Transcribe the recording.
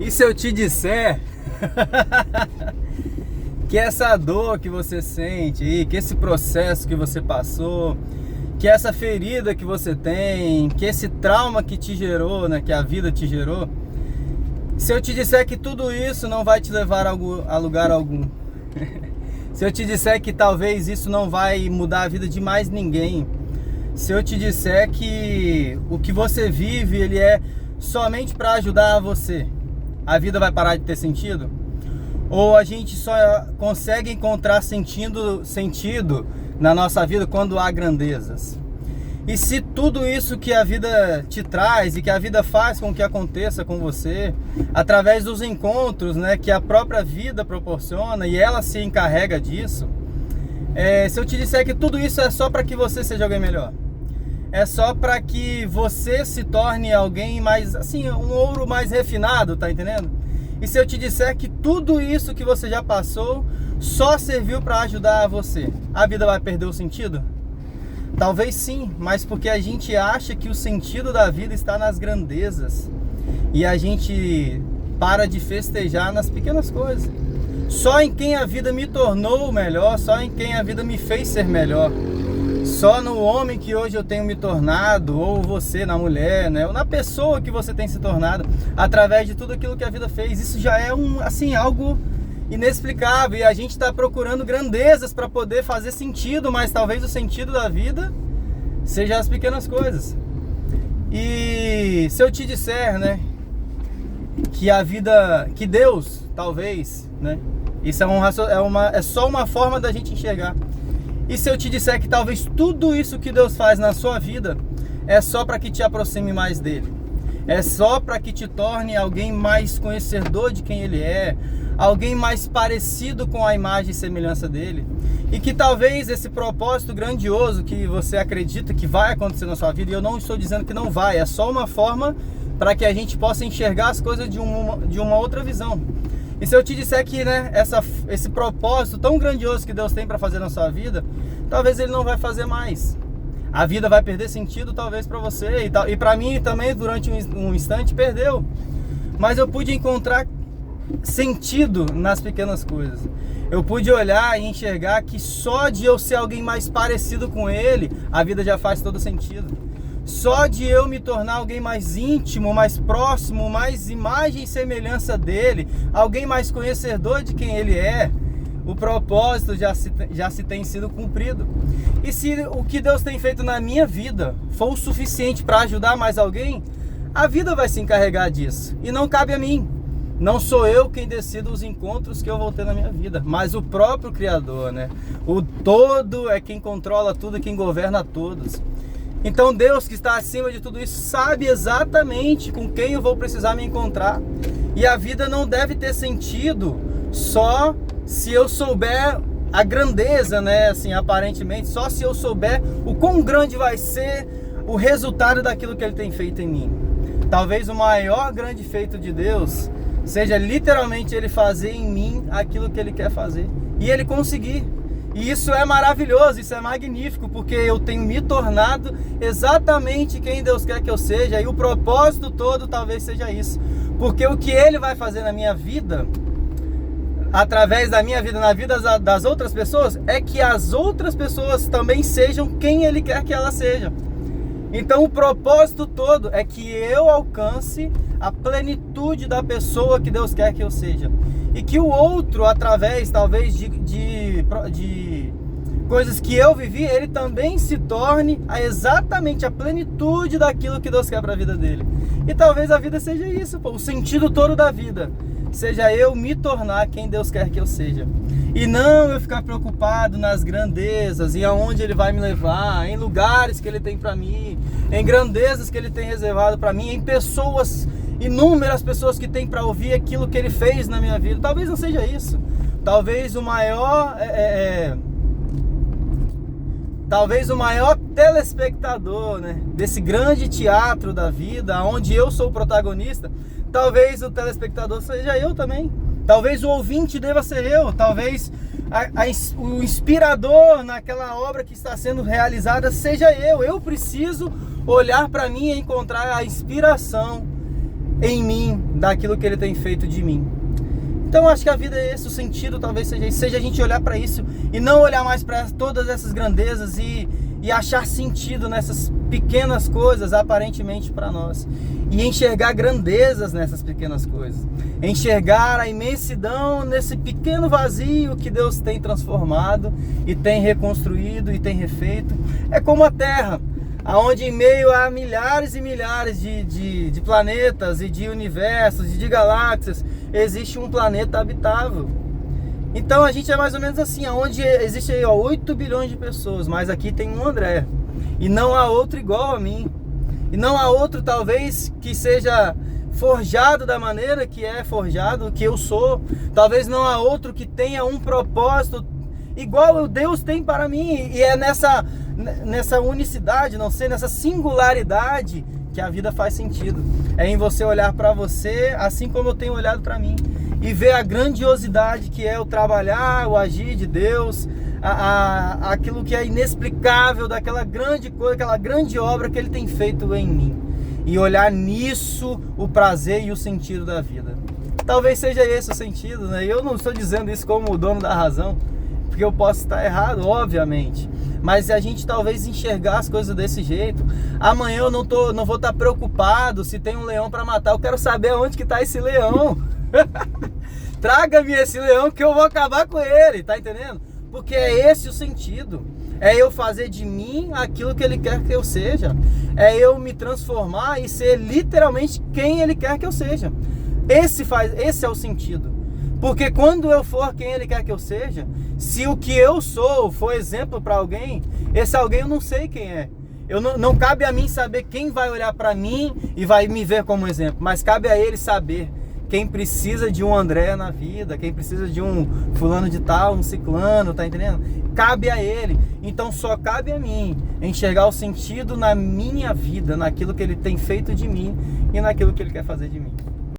E se eu te disser que essa dor que você sente aí, que esse processo que você passou, que essa ferida que você tem, que esse trauma que te gerou, né, que a vida te gerou, se eu te disser que tudo isso não vai te levar a lugar algum, se eu te disser que talvez isso não vai mudar a vida de mais ninguém, se eu te disser que o que você vive, ele é somente para ajudar você, a vida vai parar de ter sentido? Ou a gente só consegue encontrar sentido na nossa vida quando há grandezas? E se tudo isso que a vida te traz e que a vida faz com que aconteça com você, através dos encontros, né, que a própria vida proporciona e ela se encarrega disso, se eu te disser que tudo isso é só para que você seja alguém melhor, é só para que você se torne alguém mais, assim, um ouro mais refinado, tá entendendo? E se eu te disser que tudo isso que você já passou só serviu para ajudar você, a vida vai perder o sentido? Talvez sim, mas porque a gente acha que o sentido da vida está nas grandezas e a gente para de festejar nas pequenas coisas. Só em quem a vida me tornou melhor, só em quem a vida me fez ser melhor. Só no homem que hoje eu tenho me tornado, ou você na mulher, né? Ou na pessoa que você tem se tornado, através de tudo aquilo que a vida fez. Isso já é algo inexplicável. E a gente está procurando grandezas para poder fazer sentido, mas talvez o sentido da vida seja as pequenas coisas. E se eu te disser, né, que a vida, que Deus, talvez, né? Isso é só uma forma da gente enxergar. E se eu te disser que talvez tudo isso que Deus faz na sua vida é só para que te aproxime mais dele, é só para que te torne alguém mais conhecedor de quem ele é, alguém mais parecido com a imagem e semelhança dele, e que talvez esse propósito grandioso que você acredita que vai acontecer na sua vida, e eu não estou dizendo que não vai, é só uma forma para que a gente possa enxergar as coisas de uma outra visão. E se eu te disser que, né, esse propósito tão grandioso que Deus tem para fazer na sua vida, talvez ele não vai fazer mais. A vida vai perder sentido talvez para você e para mim também durante um instante perdeu. Mas eu pude encontrar sentido nas pequenas coisas. Eu pude olhar e enxergar que só de eu ser alguém mais parecido com ele, a vida já faz todo sentido. Só de eu me tornar alguém mais íntimo, mais próximo, mais imagem e semelhança dele, alguém mais conhecedor de quem ele é, o propósito já se tem sido cumprido. E se o que Deus tem feito na minha vida for o suficiente para ajudar mais alguém, a vida vai se encarregar disso. E não cabe a mim. Não sou eu quem decido os encontros que eu vou ter na minha vida, mas o próprio Criador, né? O todo é quem controla tudo, quem governa todos. Então Deus, que está acima de tudo isso, sabe exatamente com quem eu vou precisar me encontrar. E a vida não deve ter sentido só se eu souber a grandeza, né? Assim, aparentemente, só se eu souber o quão grande vai ser o resultado daquilo que Ele tem feito em mim. Talvez o maior grande feito de Deus seja literalmente Ele fazer em mim aquilo que Ele quer fazer. E Ele conseguir. E isso é maravilhoso, isso é magnífico, porque eu tenho me tornado exatamente quem Deus quer que eu seja, e o propósito todo talvez seja isso. Porque o que Ele vai fazer na minha vida, através da minha vida, na vida das outras pessoas, é que as outras pessoas também sejam quem Ele quer que elas sejam. Então o propósito todo é que eu alcance a plenitude da pessoa que Deus quer que eu seja. E que o outro, através talvez de coisas que eu vivi, ele também se torne exatamente a plenitude daquilo que Deus quer para a vida dele. E talvez a vida seja isso, o sentido todo da vida seja eu me tornar quem Deus quer que eu seja. E não eu ficar preocupado nas grandezas, em aonde Ele vai me levar, em lugares que Ele tem para mim, em grandezas que Ele tem reservado para mim, em pessoas, inúmeras pessoas que tem para ouvir aquilo que Ele fez na minha vida. Talvez não seja isso. Talvez o maior telespectador, né, desse grande teatro da vida, onde eu sou o protagonista, talvez o telespectador seja eu também. Talvez o ouvinte deva ser eu. Talvez o inspirador naquela obra que está sendo realizada seja eu. Eu preciso olhar para mim e encontrar a inspiração em mim, daquilo que Ele tem feito de mim. Então acho que a vida é esse, o sentido talvez seja a gente olhar para isso e não olhar mais para todas essas grandezas e achar sentido nessas pequenas coisas aparentemente para nós, e enxergar grandezas nessas pequenas coisas, enxergar a imensidão nesse pequeno vazio que Deus tem transformado e tem reconstruído e tem refeito. É como a Terra, onde em meio a milhares e milhares de planetas e de universos e de galáxias, existe um planeta habitável. Então a gente é mais ou menos assim, onde existe aí 8 bilhões de pessoas, mas aqui tem um André, e não há outro igual a mim, e não há outro talvez que seja forjado da maneira que é forjado, que eu sou. Talvez não há outro que tenha um propósito igual Deus tem para mim, e é nessa unicidade, não sei, nessa singularidade que a vida faz sentido. É em você olhar para você assim como eu tenho olhado para mim, e ver a grandiosidade que é o trabalhar, o agir de Deus, aquilo que é inexplicável daquela grande coisa, aquela grande obra que Ele tem feito em mim, e olhar nisso o prazer e o sentido da vida. Talvez seja esse o sentido, né? Eu não estou dizendo isso como o dono da razão, porque eu posso estar errado, obviamente, mas se a gente talvez enxergar as coisas desse jeito, amanhã eu não vou estar preocupado se tem um leão para matar. Eu quero saber onde que está esse leão. Traga-me esse leão que eu vou acabar com ele, tá entendendo? Porque é esse o sentido. É eu fazer de mim aquilo que Ele quer que eu seja. É eu me transformar e ser literalmente quem Ele quer que eu seja. Esse é o sentido. Porque quando eu for quem Ele quer que eu seja, se o que eu sou for exemplo para alguém, esse alguém eu não sei quem é. Não cabe a mim saber quem vai olhar para mim e vai me ver como exemplo, mas cabe a ele saber quem precisa de um André na vida, quem precisa de um fulano de tal, um ciclano, tá entendendo? Cabe a ele. Então só cabe a mim enxergar o sentido na minha vida, naquilo que Ele tem feito de mim e naquilo que Ele quer fazer de mim.